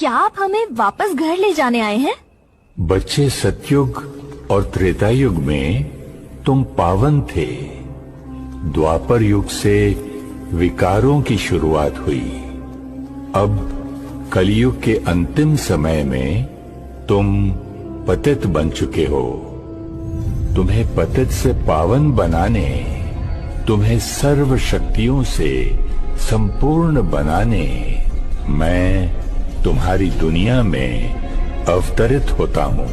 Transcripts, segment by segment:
क्या आप हमें वापस घर ले जाने आए हैं? बच्चे, सतयुग और त्रेता युग में तुम पावन थे। द्वापर युग से विकारों की शुरुआत हुई। अब कलयुग के अंतिम समय में तुम पतित बन चुके हो। तुम्हें पतित से पावन बनाने, तुम्हें सर्व शक्तियों से संपूर्ण बनाने मैं तुम्हारी दुनिया में अवतरित होता हूँ।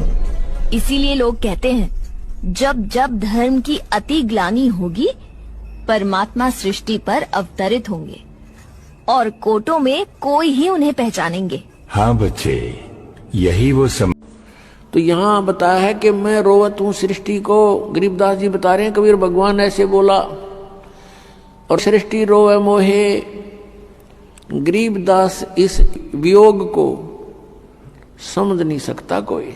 इसीलिए लोग कहते हैं जब जब धर्म की अति ग्लानि होगी परमात्मा सृष्टि पर अवतरित होंगे और कोटों में कोई ही उन्हें पहचानेंगे। हाँ बच्चे, यही वो समय। तो यहाँ बताया है कि मैं रोवत हूँ सृष्टि को। गरीबदास जी बता रहे हैं कबीर भगवान ऐसे बोला और सृष्टि रोवे मोहे। गरीबदास इस वियोग को समझ नहीं सकता कोई।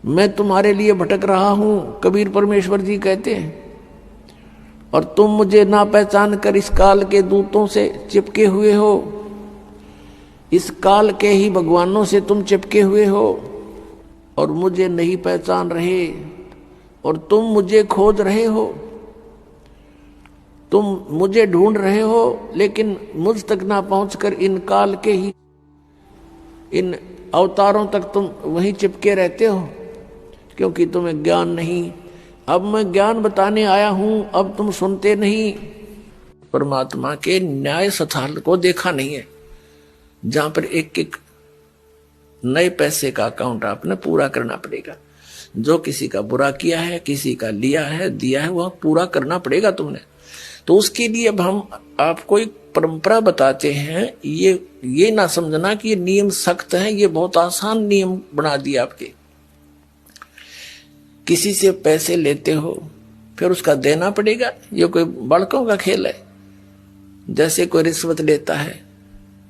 मैं तुम्हारे लिए भटक रहा हूँ, कबीर परमेश्वर जी कहते हैं, और तुम मुझे ना पहचान कर इस काल के दूतों से चिपके हुए हो। इस काल के ही भगवानों से तुम चिपके हुए हो और मुझे नहीं पहचान रहे, और तुम मुझे खोज रहे हो, तुम मुझे ढूंढ रहे हो, लेकिन मुझ तक ना पहुंचकर इन काल के ही इन अवतारों तक तुम वहीं चिपके रहते हो, क्योंकि तुम्हें ज्ञान नहीं। अब मैं ज्ञान बताने आया हूं, अब तुम सुनते नहीं। परमात्मा के न्याय स्थान को देखा नहीं है, जहां पर एक एक नए पैसे का अकाउंट आपने पूरा करना पड़ेगा। जो किसी का बुरा किया है, किसी का लिया है, दिया है, वह पूरा करना पड़ेगा तुमने। तो उसके लिए अब हम आपको एक परंपरा बताते हैं। ये ना समझना कि ये नियम सख्त है, ये बहुत आसान नियम बना दिया आपके। किसी से पैसे लेते हो फिर उसका देना पड़ेगा, ये कोई बड़कों का खेल है। जैसे कोई रिश्वत लेता है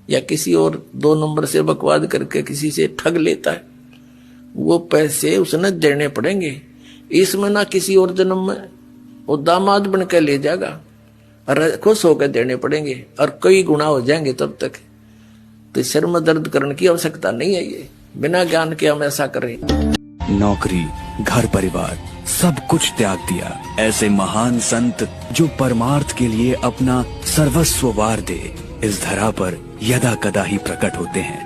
या किसी और 2 नंबर से बकवाद करके किसी से ठग लेता है, वो पैसे उसने देने पड़ेंगे। इसमें ना किसी और जन्म में वो दामाद बन के ले जाएगा और खुश होकर देने पड़ेंगे और कई गुना हो जाएंगे तब तक। तो सिर में दर्द करने की आवश्यकता नहीं है। ये बिना ज्ञान के हम ऐसा करें। नौकरी, घर परिवार, सब कुछ त्याग दिया ऐसे महान संत जो परमार्थ के लिए अपना सर्वस्व वार दे, इस धरा पर यदा कदा ही प्रकट होते हैं।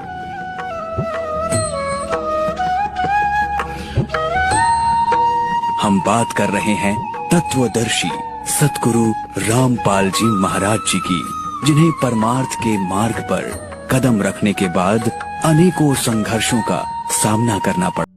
हम बात कर रहे हैं तत्वदर्शी सतगुरु रामपाल जी महाराज जी की, जिन्हें परमार्थ के मार्ग पर कदम रखने के बाद अनेकों संघर्षों का सामना करना पड़ा।